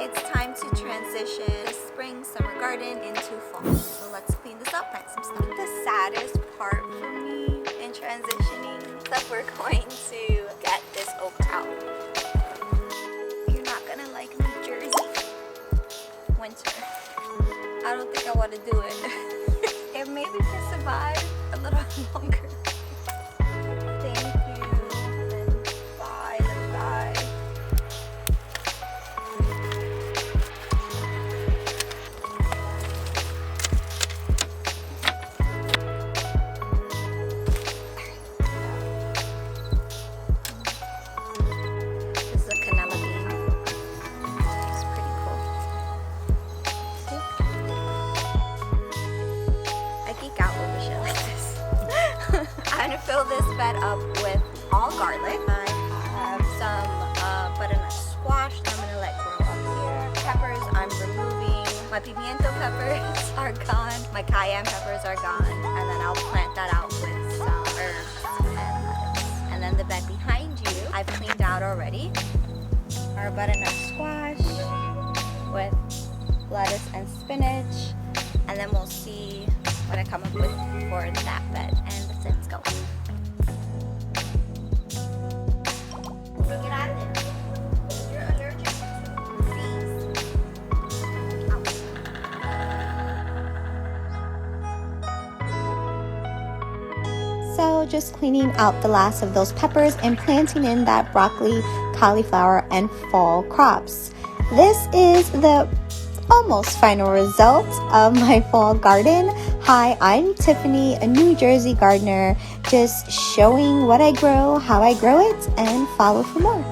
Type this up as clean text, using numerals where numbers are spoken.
It's time to transition the spring summer garden into fall. So let's clean this up, plant some stuff. The saddest part for me in transitioning is that we're going to get this oak out. You're not gonna like New Jersey winter. I don't think I want to do it. If maybe we can survive a little longer. Thank you. And bye, little guy. This is a canela bean. It's pretty cool. See? I geek out over shit like this. I'm gonna fill this bed up with all garlic. I have some butternut squash that I'm gonna let grow up here. Peppers I'm removing. My pimiento peppers are gone. My cayenne peppers are gone. And then I'll plant that out with some herbs and lettuce. And then the bed behind you, I've cleaned out already. Our butternut squash with lettuce and spinach. And then we'll see what I come up with for that bed. And that's it, let's go. Take it out of there. You're allergic to these. So just cleaning out the last of those peppers and planting in that broccoli, cauliflower, and fall crops. This is the almost final result of my fall garden. Hi, I'm Tiffany, a New Jersey gardener, just showing what I grow, how I grow it, and follow for more.